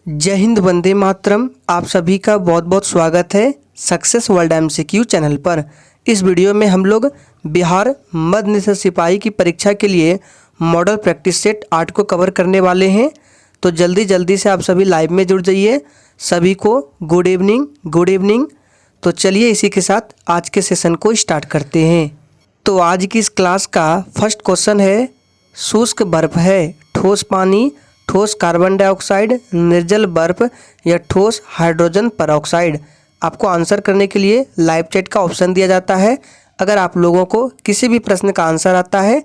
जय हिंद, वंदे मातरम। आप सभी का बहुत बहुत स्वागत है सक्सेस वर्ल्ड MCQ चैनल पर। इस वीडियो में हम लोग बिहार मध्य निषद सिपाही की परीक्षा के लिए मॉडल प्रैक्टिस सेट 8 को कवर करने वाले हैं। तो जल्दी से आप सभी लाइव में जुड़ जाइए। सभी को गुड इवनिंग। तो चलिए इसी के साथ आज के सेशन को स्टार्ट करते हैं। तो आज की इस क्लास का फर्स्ट क्वेश्चन है, शुष्क बर्फ है ठोस पानी, ठोस कार्बन डाइऑक्साइड, निर्जल बर्फ या ठोस हाइड्रोजन परऑक्साइड। आपको आंसर करने के लिए लाइव चैट का ऑप्शन दिया जाता है। अगर आप लोगों को किसी भी प्रश्न का आंसर आता है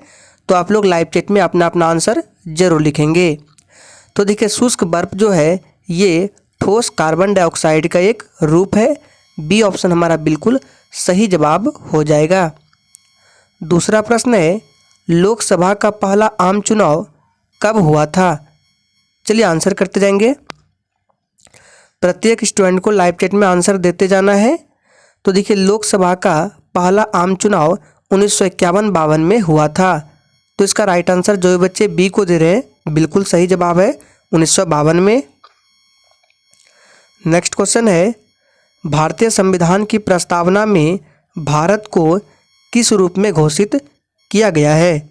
तो आप लोग लाइव चैट में अपना आंसर जरूर लिखेंगे। तो देखिए, शुष्क बर्फ जो है ये ठोस कार्बन डाइऑक्साइड का एक रूप है। बी ऑप्शन हमारा बिल्कुल सही जवाब हो जाएगा। दूसरा प्रश्न है, लोकसभा का पहला आम चुनाव कब हुआ था? चलिए आंसर करते जाएंगे। प्रत्येक स्टूडेंट को लाइव चैट में आंसर देते जाना है। तो देखिए, लोकसभा का पहला आम चुनाव 1951-52 में हुआ था। तो इसका राइट आंसर जो बच्चे बी को दे रहे हैं बिल्कुल सही जवाब है, 1952 में। नेक्स्ट क्वेश्चन है, भारतीय संविधान की प्रस्तावना में भारत को किस रूप में घोषित किया गया है?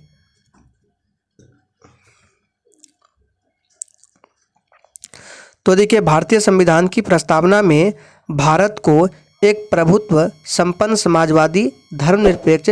तो देखिए, भारतीय संविधान की प्रस्तावना में भारत को एक प्रभुत्व संपन्न समाजवादी धर्मनिरपेक्ष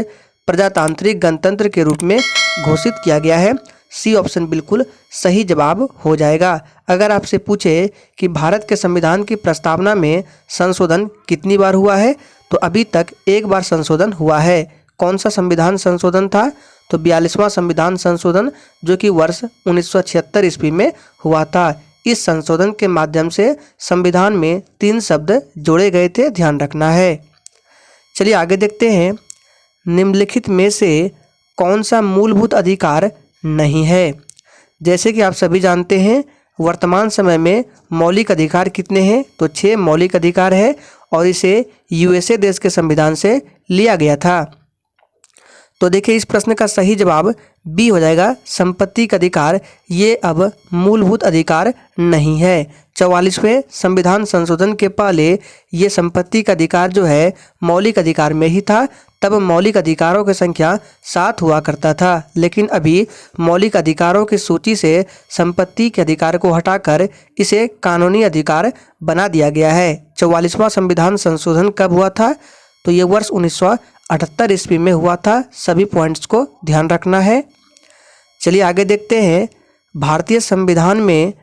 प्रजातांत्रिक गणतंत्र के रूप में घोषित किया गया है। सी ऑप्शन बिल्कुल सही जवाब हो जाएगा। अगर आपसे पूछे कि भारत के संविधान की प्रस्तावना में संशोधन कितनी बार हुआ है, तो अभी तक एक बार संशोधन हुआ है। कौन सा संविधान संशोधन था? तो 42वां संविधान संशोधन, जो कि वर्ष 1976 ईस्वी में हुआ था। इस संशोधन के माध्यम से संविधान में 3 शब्द जोड़े गए थे, ध्यान रखना है। चलिए आगे देखते हैं, निम्नलिखित में से कौन सा मूलभूत अधिकार नहीं है? जैसे कि आप सभी जानते हैं, वर्तमान समय में मौलिक अधिकार कितने हैं? तो 6 मौलिक अधिकार है और इसे USA देश के संविधान से लिया गया था। तो देखिए, इस प्रश्न का सही जवाब बी हो जाएगा, संपत्ति का अधिकार। ये अब मूलभूत अधिकार नहीं है। 44वें संविधान संशोधन के पहले ये संपत्ति का अधिकार जो है मौलिक अधिकार में ही था। तब मौलिक अधिकारों की संख्या 7 हुआ करता था, लेकिन अभी मौलिक अधिकारों की सूची से संपत्ति के अधिकार को हटाकर इसे कानूनी अधिकार बना दिया गया है। 44वां संविधान संशोधन कब हुआ था? तो ये वर्ष 1978 ईस्वी में हुआ था। सभी पॉइंट्स को ध्यान रखना है। चलिए आगे देखते हैं, भारतीय संविधान में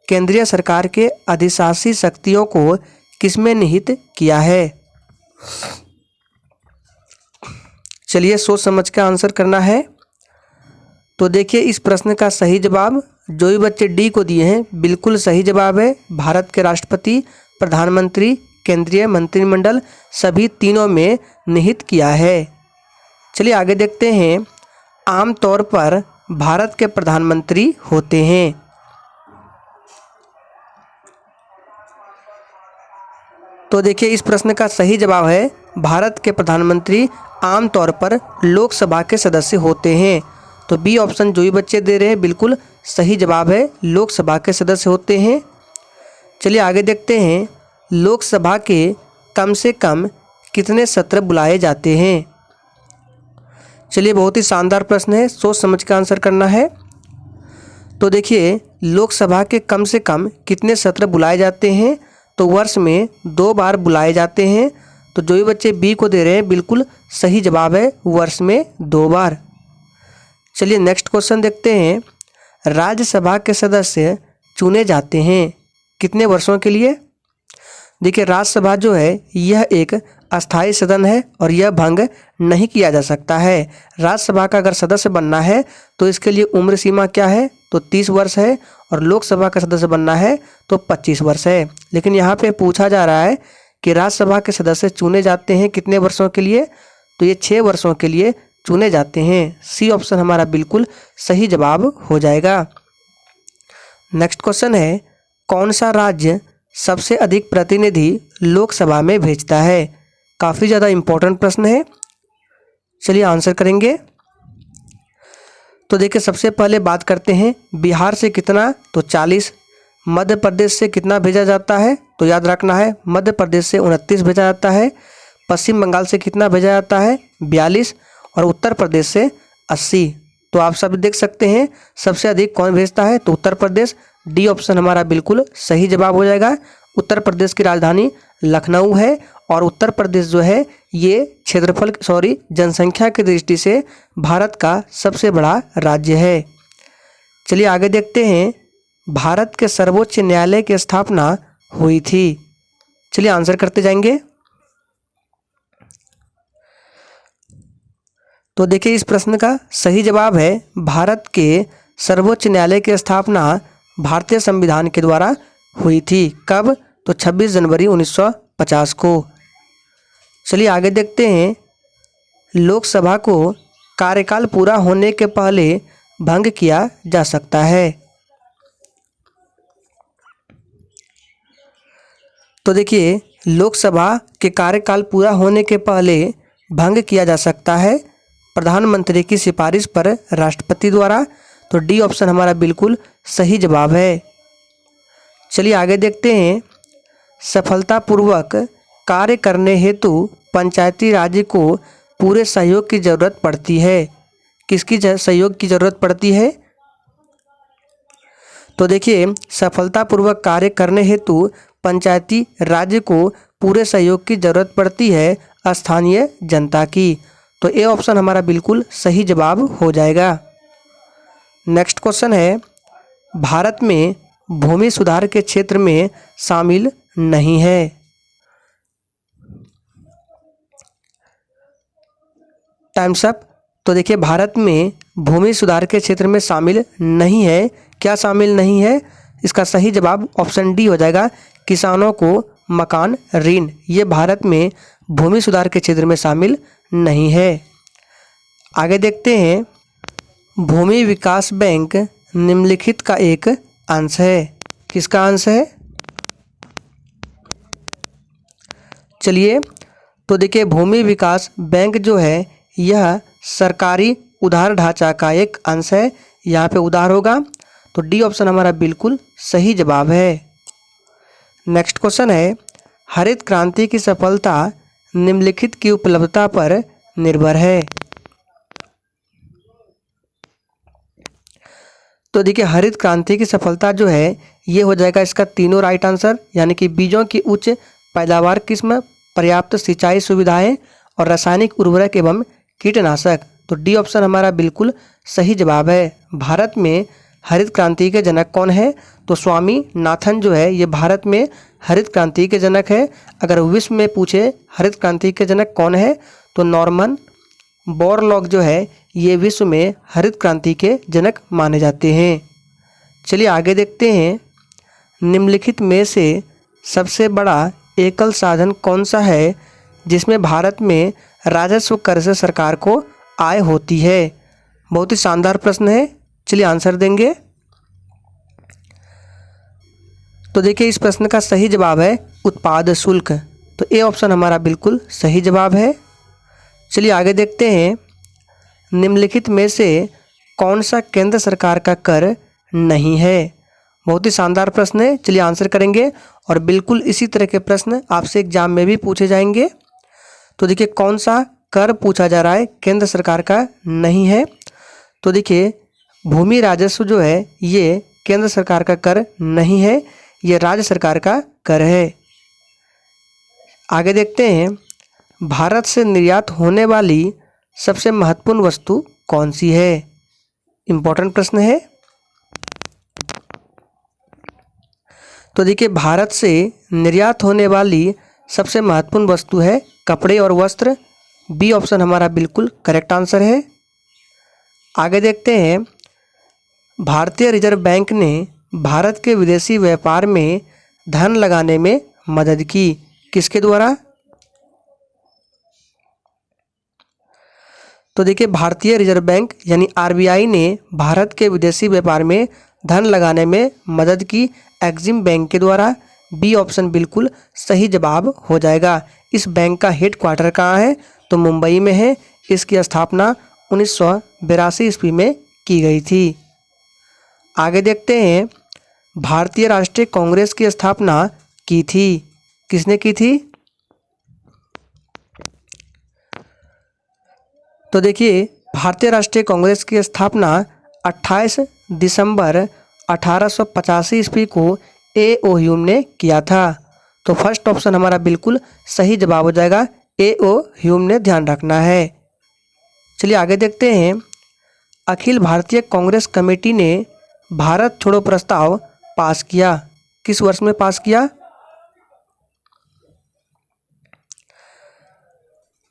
केंद्रीय सरकार के अधिशासी शक्तियों को किसमें निहित किया है? चलिए सोच समझ के आंसर करना है। तो देखिए, इस प्रश्न का सही जवाब जो भी बच्चे डी को दिए हैं बिल्कुल सही जवाब है। भारत के राष्ट्रपति, प्रधानमंत्री, केंद्रीय मंत्रिमंडल सभी तीनों में निहित किया है। चलिए आगे देखते हैं, आमतौर पर भारत के प्रधानमंत्री होते हैं। तो देखिए, इस प्रश्न का सही जवाब है, भारत के प्रधानमंत्री आमतौर पर लोकसभा के सदस्य होते हैं। तो बी ऑप्शन जो भी बच्चे दे रहे हैं बिल्कुल सही जवाब है, लोकसभा के सदस्य होते हैं। चलिए आगे देखते हैं, लोकसभा के कम से कम कितने सत्र बुलाए जाते हैं? चलिए, बहुत ही शानदार प्रश्न है, सोच समझ के आंसर करना है। तो देखिए, लोकसभा के कम से कम कितने सत्र बुलाए जाते हैं? तो वर्ष में 2 बार बुलाए जाते हैं। तो जो भी बच्चे बी को दे रहे हैं बिल्कुल सही जवाब है, वर्ष में 2 बार। चलिए नेक्स्ट क्वेश्चन देखते हैं, राज्यसभा के सदस्य चुने जाते हैं कितने वर्षों के लिए? देखिए, राज्यसभा जो है यह एक अस्थायी सदन है और यह भंग नहीं किया जा सकता है। राज्यसभा का अगर सदस्य बनना है तो इसके लिए उम्र सीमा क्या है? तो 30 वर्ष है। और लोकसभा का सदस्य बनना है तो 25 वर्ष है। लेकिन यहाँ पे पूछा जा रहा है कि राज्यसभा के सदस्य चुने जाते हैं कितने वर्षों के लिए? तो ये 6 वर्षों के लिए चुने जाते हैं। सी ऑप्शन हमारा बिल्कुल सही जवाब हो जाएगा। नेक्स्ट क्वेश्चन है, कौन सा राज्य सबसे अधिक प्रतिनिधि लोकसभा में भेजता है? काफ़ी ज़्यादा इम्पोर्टेंट प्रश्न है। चलिए आंसर करेंगे। तो देखिए, सबसे पहले बात करते हैं बिहार से कितना, तो 40, मध्य प्रदेश से कितना भेजा जाता है? तो याद रखना है मध्य प्रदेश से 29 भेजा जाता है। पश्चिम बंगाल से कितना भेजा जाता है? 42। और उत्तर प्रदेश से 80। तो आप सब देख सकते हैं सबसे अधिक कौन भेजता है? तो उत्तर प्रदेश। डी ऑप्शन हमारा बिल्कुल सही जवाब हो जाएगा। उत्तर प्रदेश की राजधानी लखनऊ है और उत्तर प्रदेश जो है ये जनसंख्या की दृष्टि से भारत का सबसे बड़ा राज्य है। चलिए आगे देखते हैं, भारत के सर्वोच्च न्यायालय की स्थापना हुई थी। चलिए आंसर करते जाएंगे। तो देखिए इस प्रश्न का सही जवाब है भारत के सर्वोच्च न्यायालय की स्थापना भारतीय संविधान के द्वारा हुई थी। कब? तो 26 जनवरी 1950 को। चलिए आगे देखते हैं, लोकसभा को कार्यकाल पूरा होने के पहले भंग किया जा सकता है। तो देखिए लोकसभा के कार्यकाल पूरा होने के पहले भंग किया जा सकता है प्रधानमंत्री की सिफारिश पर राष्ट्रपति द्वारा। तो डी ऑप्शन हमारा बिल्कुल सही जवाब है। चलिए आगे देखते हैं, सफलतापूर्वक कार्य करने हेतु पंचायती राज को पूरे सहयोग की जरूरत पड़ती है। किसकी सहयोग की जरूरत पड़ती है? तो देखिए सफलतापूर्वक कार्य करने हेतु पंचायती राज को पूरे सहयोग की जरूरत पड़ती है स्थानीय जनता की। तो ए ऑप्शन हमारा बिल्कुल सही जवाब हो जाएगा। नेक्स्ट क्वेश्चन है, भारत में भूमि सुधार के क्षेत्र में शामिल नहीं है। Times up. तो देखिए भारत में भूमि सुधार के क्षेत्र में शामिल नहीं है। क्या शामिल नहीं है? इसका सही जवाब ऑप्शन डी हो जाएगा, किसानों को मकान ऋण। ये भारत में भूमि सुधार के क्षेत्र में शामिल नहीं है। आगे देखते हैं, भूमि विकास बैंक निम्नलिखित का एक अंश है। किसका अंश है? चलिए तो देखिए भूमि विकास बैंक जो है यह सरकारी उधार ढांचा का एक अंश है। यहाँ पे उधार होगा। तो डी ऑप्शन हमारा बिल्कुल सही जवाब है। नेक्स्ट क्वेश्चन है, हरित क्रांति की सफलता निम्नलिखित की उपलब्धता पर निर्भर है। तो देखिए हरित क्रांति की सफलता जो है ये हो जाएगा इसका तीनों राइट आंसर, यानी कि बीजों की उच्च पैदावार किस्म, पर्याप्त सिंचाई सुविधाएं और रासायनिक उर्वरक एवं कीटनाशक। तो डी ऑप्शन हमारा बिल्कुल सही जवाब है। भारत में हरित क्रांति के जनक कौन है? तो स्वामी नाथन जो है ये भारत में हरित क्रांति के जनक है। अगर विश्व में पूछे हरित क्रांति के जनक कौन है तो नॉर्मन बोरलॉग जो है ये विश्व में हरित क्रांति के जनक माने जाते हैं। चलिए आगे देखते हैं, निम्नलिखित में से सबसे बड़ा एकल साधन कौन सा है जिसमें भारत में राजस्व कर से सरकार को आय होती है? बहुत ही शानदार प्रश्न है। चलिए आंसर देंगे। तो देखिए इस प्रश्न का सही जवाब है उत्पाद शुल्क। तो ए ऑप्शन हमारा बिल्कुल सही जवाब है। चलिए आगे देखते हैं, निम्नलिखित में से कौन सा केंद्र सरकार का कर नहीं है? बहुत ही शानदार प्रश्न है। चलिए आंसर करेंगे और बिल्कुल इसी तरह के प्रश्न आपसे एग्जाम में भी पूछे जाएंगे। तो देखिए कौन सा कर पूछा जा रहा है केंद्र सरकार का नहीं है? तो देखिए भूमि राजस्व जो है ये केंद्र सरकार का कर नहीं है, ये राज्य सरकार का कर है। आगे देखते हैं, भारत से निर्यात होने वाली सबसे महत्वपूर्ण वस्तु कौन सी है? इम्पोर्टेंट प्रश्न है। तो देखिए भारत से निर्यात होने वाली सबसे महत्वपूर्ण वस्तु है कपड़े और वस्त्र। बी ऑप्शन हमारा बिल्कुल करेक्ट आंसर है। आगे देखते हैं, भारतीय रिजर्व बैंक ने भारत के विदेशी व्यापार में धन लगाने में मदद की। किसके द्वारा? तो देखिए भारतीय रिजर्व बैंक यानी आरबीआई ने भारत के विदेशी व्यापार में धन लगाने में मदद की एक्जिम बैंक के द्वारा। बी ऑप्शन बिल्कुल सही जवाब हो जाएगा। इस बैंक का हेड क्वार्टर कहाँ है? तो मुंबई में है। इसकी स्थापना 1982 ईस्वी में की गई थी। आगे देखते हैं, भारतीय राष्ट्रीय कांग्रेस की स्थापना की थी? किसने की थी? तो देखिए, भारतीय राष्ट्रीय कांग्रेस की स्थापना 28 दिसंबर 1885 ईस्वी को ए.ओ. ह्यूम ने किया था। तो फर्स्ट ऑप्शन हमारा बिल्कुल सही जवाब हो जाएगा, ए.ओ. ह्यूम ने, ध्यान रखना है। चलिए आगे देखते हैं। अखिल भारतीय कांग्रेस कमेटी ने भारत छोड़ो प्रस्ताव पास किया? किस वर्ष में पास किया?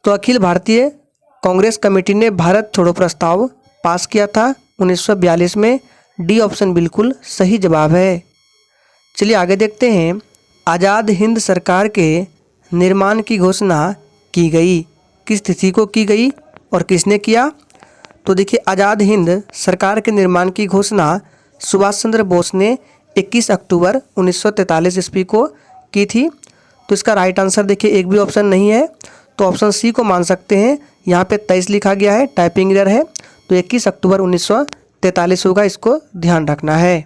तो अखिल भारतीय कांग्रेस कमेटी ने भारत छोड़ो प्रस्ताव पास किया था 1942 में। डी ऑप्शन बिल्कुल सही जवाब है। चलिए आगे देखते हैं। आज़ाद हिंद सरकार के निर्माण की घोषणा की गई? किस तिथि को की गई और किसने किया? तो देखिए, आज़ाद हिंद सरकार के निर्माण की घोषणा सुभाष चंद्र बोस ने 21 अक्टूबर 1943 ईस्वी को की थी। तो इसका राइट आंसर देखिए, एक भी ऑप्शन नहीं है, तो ऑप्शन सी को मान सकते हैं। यहाँ पे 23 लिखा गया है, टाइपिंग एरर है, तो 21 अक्टूबर 1943 होगा, इसको ध्यान रखना है।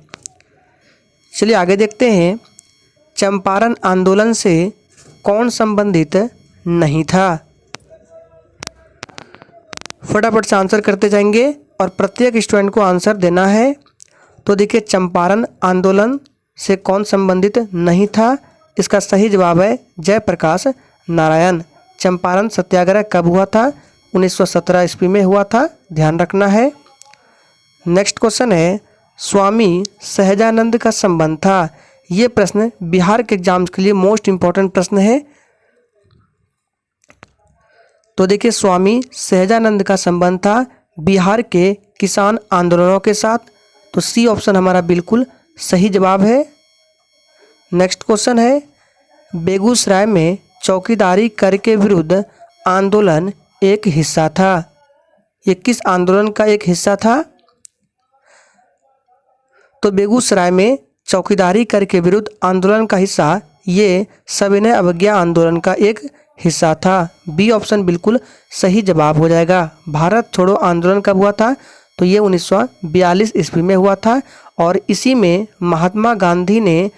चलिए आगे देखते हैं। चंपारण आंदोलन से कौन संबंधित नहीं था? फटाफट से आंसर करते जाएंगे और प्रत्येक स्टूडेंट को आंसर देना है। तो देखिए, चंपारण आंदोलन से कौन संबंधित नहीं था? इसका सही जवाब है जयप्रकाश नारायण। चंपारण सत्याग्रह कब हुआ था? 1917 ईस्वी में हुआ था, ध्यान रखना है। नेक्स्ट क्वेश्चन है, स्वामी सहजानंद का संबंध था? ये प्रश्न बिहार के एग्जाम्स के लिए मोस्ट इंपॉर्टेंट प्रश्न है। तो देखिए, स्वामी सहजानंद का संबंध था बिहार के किसान आंदोलनों के साथ। तो सी ऑप्शन हमारा बिल्कुल सही जवाब है। नेक्स्ट क्वेश्चन है, बेगूसराय में चौकीदारी कर के विरुद्ध आंदोलन एक हिस्सा था? ये किस आंदोलन का एक हिस्सा था? तो बेगूसराय में चौकीदारी कर के विरुद्ध आंदोलन का हिस्सा ये सविनय अवज्ञा आंदोलन का एक हिस्सा था। बी ऑप्शन बिल्कुल सही जवाब हो जाएगा। भारत छोड़ो आंदोलन कब हुआ था? तो ये 1942 ईस्वी में हुआ था और इसी में महात्मा गांधी ने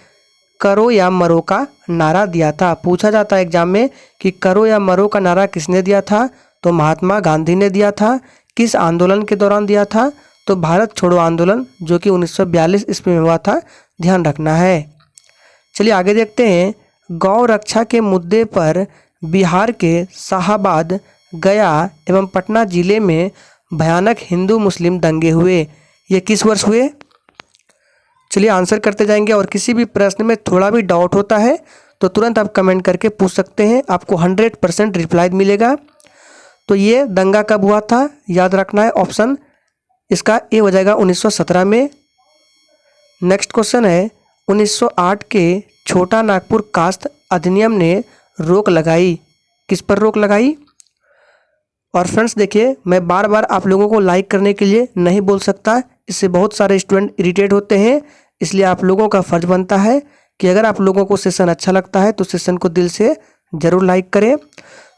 करो या मरो का नारा दिया था। पूछा जाता है एग्जाम में कि करो या मरो का नारा किसने दिया था? तो महात्मा गांधी ने दिया था। किस आंदोलन के दौरान दिया था? तो भारत छोड़ो आंदोलन, जो कि 1942 ईस्वी में हुआ था, ध्यान रखना है। चलिए आगे देखते हैं। गौ रक्षा के मुद्दे पर बिहार के शाहाबाद, गया एवं पटना जिले में भयानक हिंदू मुस्लिम दंगे हुए। ये किस वर्ष हुए? चलिए आंसर करते जाएंगे और किसी भी प्रश्न में थोड़ा भी डाउट होता है तो तुरंत आप कमेंट करके पूछ सकते हैं, आपको 100% रिप्लाई मिलेगा। तो ये दंगा कब हुआ था? याद रखना है, ऑप्शन इसका ए हो जाएगा 1917 में। नेक्स्ट क्वेश्चन है, 1908 के छोटा नागपुर कास्त अधिनियम ने रोक लगाई? किस पर रोक लगाई? और फ्रेंड्स देखिए, मैं बार बार आप लोगों को लाइक करने के लिए नहीं बोल सकता, इससे बहुत सारे स्टूडेंट इरिटेट होते हैं। इसलिए आप लोगों का फर्ज बनता है कि अगर आप लोगों को सेशन अच्छा लगता है तो सेशन को दिल से ज़रूर लाइक करें।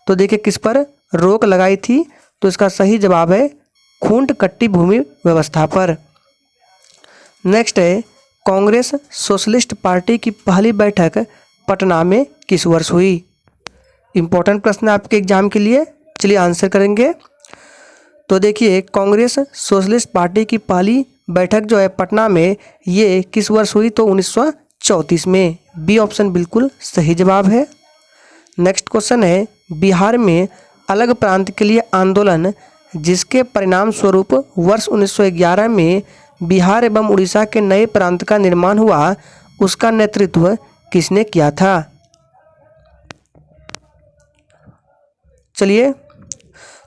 तो देखिए, किस पर रोक लगाई थी? तो इसका सही जवाब है खूंट कट्टी भूमि व्यवस्था पर। नेक्स्ट है, कांग्रेस सोशलिस्ट पार्टी की पहली बैठक पटना में किस वर्ष हुई? इंपॉर्टेंट प्रश्न है आपके एग्जाम के लिए, चलिए आंसर करेंगे। तो देखिए, कांग्रेस सोशलिस्ट पार्टी की पहली बैठक जो है पटना में, ये किस वर्ष हुई? तो 1934 में। बी ऑप्शन बिल्कुल सही जवाब है। नेक्स्ट क्वेश्चन है, बिहार में अलग प्रांत के लिए आंदोलन जिसके परिणाम स्वरूप वर्ष 1911 में बिहार एवं उड़ीसा के नए प्रांत का निर्माण हुआ, उसका नेतृत्व किसने किया था? चलिए,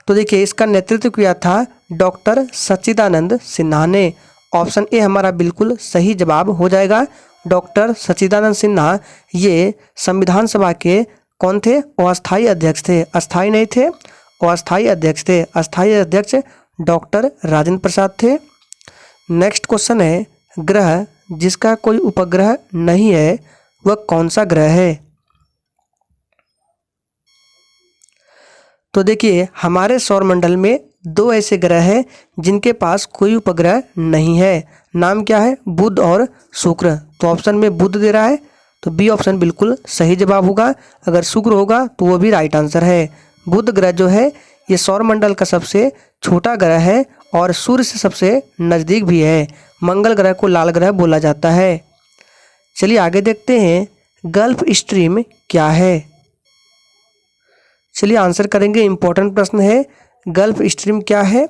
तो देखिए, इसका नेतृत्व किया था डॉक्टर सच्चिदानंद सिन्हा ने। ऑप्शन ए हमारा बिल्कुल सही जवाब हो जाएगा। डॉक्टर सच्चिदानंद सिन्हा ये संविधान सभा के कौन थे? अस्थायी अध्यक्ष थे, अस्थायी नहीं थे, अस्थायी अध्यक्ष थे। अस्थायी अध्यक्ष डॉक्टर राजेंद्र प्रसाद थे। नेक्स्ट क्वेश्चन है, ग्रह जिसका कोई उपग्रह नहीं है वह कौन सा ग्रह है? तो देखिए, हमारे सौरमंडल में दो ऐसे ग्रह हैं जिनके पास कोई उपग्रह नहीं है। नाम क्या है? बुध और शुक्र। तो ऑप्शन में बुध दे रहा है, तो बी ऑप्शन बिल्कुल सही जवाब होगा। अगर शुक्र होगा तो वो भी राइट आंसर है। बुध ग्रह जो है ये सौरमंडल का सबसे छोटा ग्रह है और सूर्य से सबसे नज़दीक भी है। मंगल ग्रह को लाल ग्रह बोला जाता है। चलिए आगे देखते हैं, गल्फ स्ट्रीम क्या है? चलिए आंसर करेंगे। इम्पोर्टेंट प्रश्न है, गल्फ स्ट्रीम क्या है?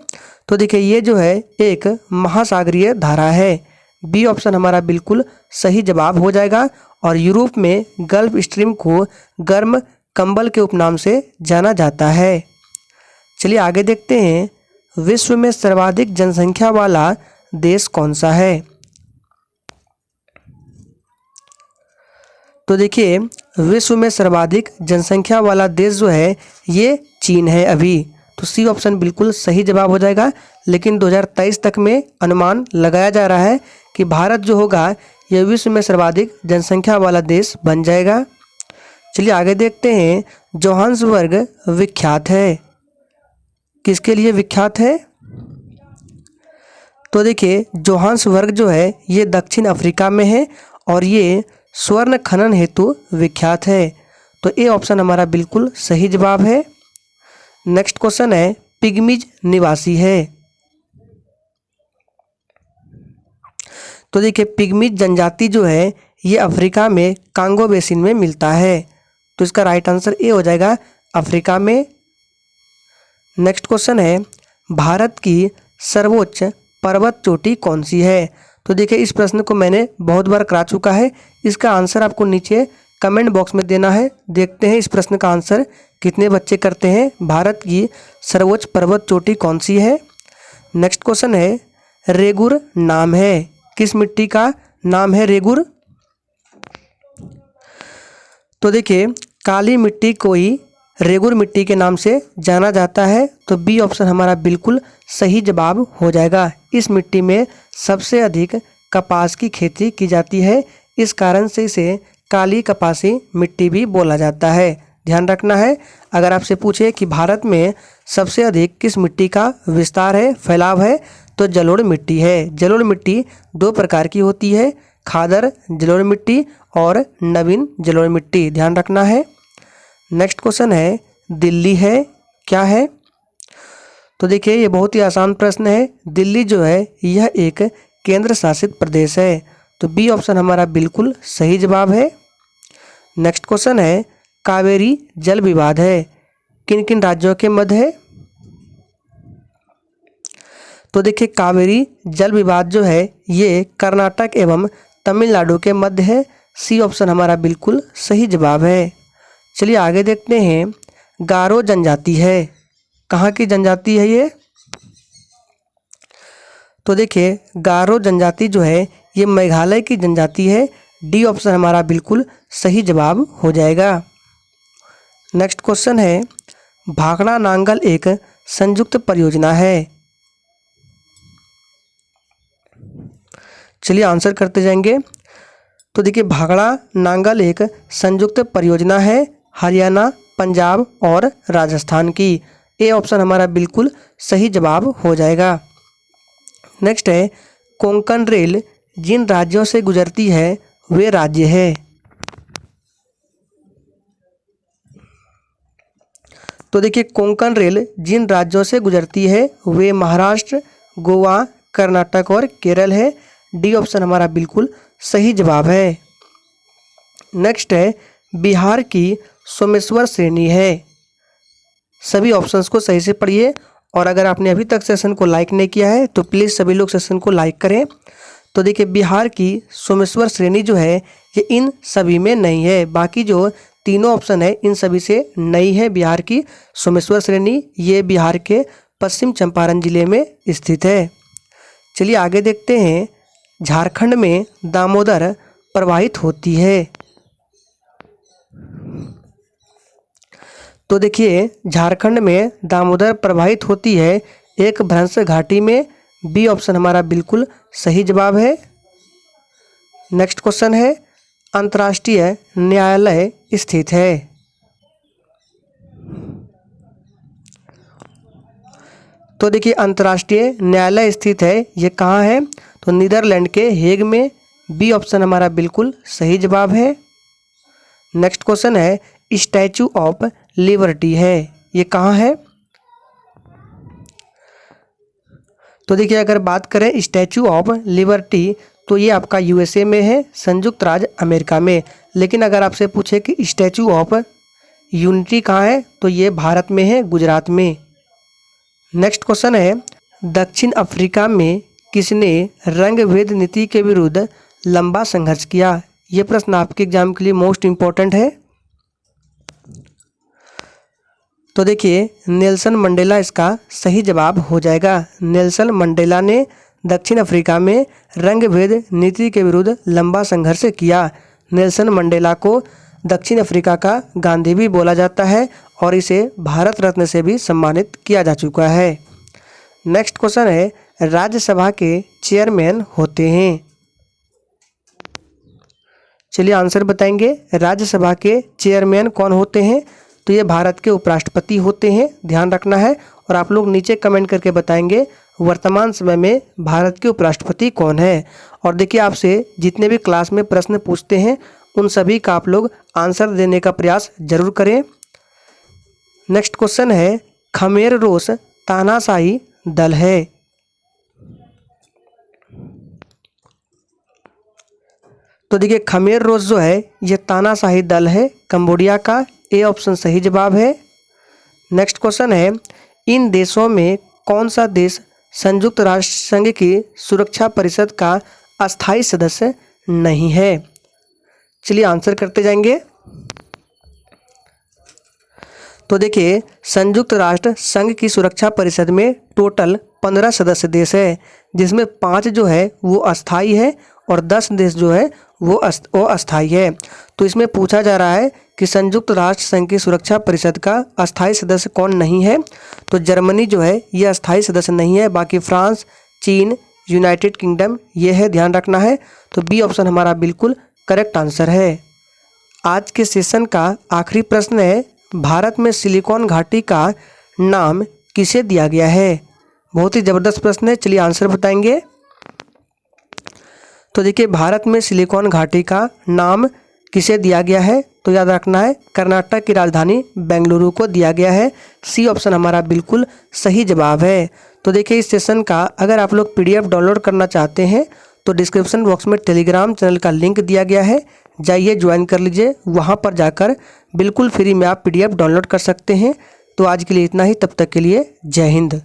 तो देखिए ये जो है एक महासागरीय धारा है। बी ऑप्शन हमारा बिल्कुल सही जवाब हो जाएगा। और यूरोप में गल्फ स्ट्रीम को गर्म कंबल के उपनाम से जाना जाता है। चलिए आगे देखते हैं, विश्व में सर्वाधिक जनसंख्या वाला देश कौन सा है? तो देखिए विश्व में सर्वाधिक जनसंख्या वाला देश जो है ये चीन है अभी। तो सी ऑप्शन बिल्कुल सही जवाब हो जाएगा। लेकिन 2023 तक में अनुमान लगाया जा रहा है कि भारत जो होगा यह विश्व में सर्वाधिक जनसंख्या वाला देश बन जाएगा। चलिए आगे देखते हैं, जोहान्सबर्ग विख्यात है, किसके लिए विख्यात है? तो देखिए जोहान्सबर्ग जो है ये दक्षिण अफ्रीका में है और ये स्वर्ण खनन हेतु विख्यात है। तो ए ऑप्शन हमारा बिल्कुल सही जवाब है। नेक्स्ट क्वेश्चन है, पिग्मीज निवासी है। तो देखिए पिग्मीज जनजाति जो है ये अफ्रीका में कांगो बेसिन में मिलता है। तो इसका राइट आंसर ए हो जाएगा, अफ्रीका में। नेक्स्ट क्वेश्चन है, भारत की सर्वोच्च पर्वत चोटी कौन सी है? तो देखिए इस प्रश्न को मैंने बहुत बार करा चुका है। इसका आंसर आपको नीचे कमेंट बॉक्स में देना है। देखते हैं इस प्रश्न का आंसर कितने बच्चे करते हैं। भारत की सर्वोच्च पर्वत चोटी कौन सी है? नेक्स्ट क्वेश्चन है, रेगुर नाम है, किस मिट्टी का नाम है रेगुर? तो देखिए काली मिट्टी को ही रेगुर मिट्टी के नाम से जाना जाता है। तो बी ऑप्शन हमारा बिल्कुल सही जवाब हो जाएगा। इस मिट्टी में सबसे अधिक कपास की खेती की जाती है, इस कारण से इसे काली कपासी मिट्टी भी बोला जाता है। ध्यान रखना है, अगर आपसे पूछे कि भारत में सबसे अधिक किस मिट्टी का विस्तार है, फैलाव है, तो जलोढ़ मिट्टी है। जलोढ़ मिट्टी दो प्रकार की होती है, खादर जलोढ़ मिट्टी और नवीन जलोढ़ मिट्टी, ध्यान रखना है। नेक्स्ट क्वेश्चन है, दिल्ली है क्या है? तो देखिए ये बहुत ही आसान प्रश्न है। दिल्ली जो है यह एक केंद्र शासित प्रदेश है। तो बी ऑप्शन हमारा बिल्कुल सही जवाब है। नेक्स्ट क्वेश्चन है, कावेरी जल विवाद है, किन किन राज्यों के मध्य है? तो देखिए कावेरी जल विवाद जो है ये कर्नाटक एवं तमिलनाडु के मध्य है। सी ऑप्शन हमारा बिल्कुल सही जवाब है। चलिए आगे देखते हैं, गारो जनजाति है, कहाँ की जनजाति है ये? तो देखिए गारो जनजाति जो है ये मेघालय की जनजाति है। डी ऑप्शन हमारा बिल्कुल सही जवाब हो जाएगा। नेक्स्ट क्वेश्चन है, भाखड़ा नांगल एक संयुक्त परियोजना है। चलिए आंसर करते जाएंगे। तो देखिए भाखड़ा नांगल एक संयुक्त परियोजना है हरियाणा, पंजाब और राजस्थान की। ए ऑप्शन हमारा बिल्कुल सही जवाब हो जाएगा। नेक्स्ट है, कोंकण रेल जिन राज्यों से गुजरती है वे राज्य है। तो देखिए कोंकण रेल जिन राज्यों से गुजरती है वे महाराष्ट्र, गोवा, कर्नाटक और केरल है। डी ऑप्शन हमारा बिल्कुल सही जवाब है। नेक्स्ट है, बिहार की सोमेश्वर श्रेणी है। सभी ऑप्शंस को सही से पढ़िए और अगर आपने अभी तक सेशन को लाइक नहीं किया है तो प्लीज़ सभी लोग सेशन को लाइक करें। तो देखिए बिहार की सोमेश्वर श्रेणी जो है ये इन सभी में नहीं है। बाकी जो तीनों ऑप्शन है इन सभी से नहीं है बिहार की सोमेश्वर श्रेणी। ये बिहार के पश्चिम चंपारण जिले में स्थित है। चलिए आगे देखते हैं, झारखंड में दामोदर प्रवाहित होती है। तो देखिए झारखंड में दामोदर प्रवाहित होती है एक भ्रंश घाटी में। बी ऑप्शन हमारा बिल्कुल सही जवाब है। नेक्स्ट क्वेश्चन है, अंतर्राष्ट्रीय न्यायालय स्थित है। तो देखिए अंतर्राष्ट्रीय न्यायालय स्थित है ये कहाँ है? तो नीदरलैंड के हेग में। बी ऑप्शन हमारा बिल्कुल सही जवाब है। नेक्स्ट क्वेश्चन है स्टैचू ऑफ लिबर्टी है, ये कहाँ है? तो देखिए अगर बात करें स्टैचू ऑफ लिबर्टी तो ये आपका यूएसए में है, संयुक्त राज्य अमेरिका में। लेकिन अगर आपसे पूछे कि स्टैचू ऑफ यूनिटी कहाँ है तो ये भारत में है, गुजरात में। नेक्स्ट क्वेश्चन है दक्षिण अफ्रीका में किसने रंग भेद नीति के विरुद्ध लंबा संघर्ष किया? ये प्रश्न आपके एग्जाम के लिए मोस्ट इम्पोर्टेंट है। तो देखिए नेल्सन मंडेला इसका सही जवाब हो जाएगा। नेल्सन मंडेला ने दक्षिण अफ्रीका में रंग भेद नीति के विरुद्ध लंबा संघर्ष किया। नेल्सन मंडेला को दक्षिण अफ्रीका का गांधी भी बोला जाता है और इसे भारत रत्न से भी सम्मानित किया जा चुका है। नेक्स्ट क्वेश्चन है राज्यसभा के चेयरमैन होते हैं। चलिए आंसर बताएंगे। राज्यसभा के चेयरमैन कौन होते हैं? तो ये भारत के उपराष्ट्रपति होते हैं, ध्यान रखना है। और आप लोग नीचे कमेंट करके बताएंगे वर्तमान समय में भारत के उपराष्ट्रपति कौन है। और देखिए आपसे जितने भी क्लास में प्रश्न पूछते हैं उन सभी का आप लोग आंसर देने का प्रयास जरूर करें। नेक्स्ट क्वेश्चन है खमेर रोस तानाशाही दल है। तो देखिए खमेर रोस जो है ये तानाशाही दल है कंबोडिया का। ए ऑप्शन सही जवाब है। नेक्स्ट क्वेश्चन है इन देशों में कौन सा देश संयुक्त राष्ट्र संघ की सुरक्षा परिषद का अस्थायी सदस्य नहीं है? चलिए आंसर करते जाएंगे। तो देखिए संयुक्त राष्ट्र संघ की सुरक्षा परिषद में टोटल 15 सदस्य देश है, जिसमें 5 जो है वो अस्थायी है और 10 देश जो है वो अस्थायी है। तो इसमें पूछा जा रहा है कि संयुक्त राष्ट्र संघ की सुरक्षा परिषद का अस्थायी सदस्य कौन नहीं है? तो जर्मनी जो है ये अस्थायी सदस्य नहीं है, बाकी फ्रांस, चीन, यूनाइटेड किंगडम ये है, ध्यान रखना है। तो बी ऑप्शन हमारा बिल्कुल करेक्ट आंसर है। आज के सेशन का आखिरी प्रश्न है भारत में सिलिकॉन घाटी का नाम किसे दिया गया है? बहुत ही ज़बरदस्त प्रश्न है, चलिए आंसर बताएंगे। तो देखिए भारत में सिलिकॉन घाटी का नाम किसे दिया गया है? तो याद रखना है कर्नाटक की राजधानी बेंगलुरु को दिया गया है। सी ऑप्शन हमारा बिल्कुल सही जवाब है। तो देखिए इस सेशन का अगर आप लोग PDF डाउनलोड करना चाहते हैं तो डिस्क्रिप्शन बॉक्स में टेलीग्राम चैनल का लिंक दिया गया है, जाइए ज्वाइन कर लीजिए। वहाँ पर जाकर बिल्कुल फ्री में आप PDF डाउनलोड कर सकते हैं। तो आज के लिए इतना ही, तब तक के लिए जय हिंद।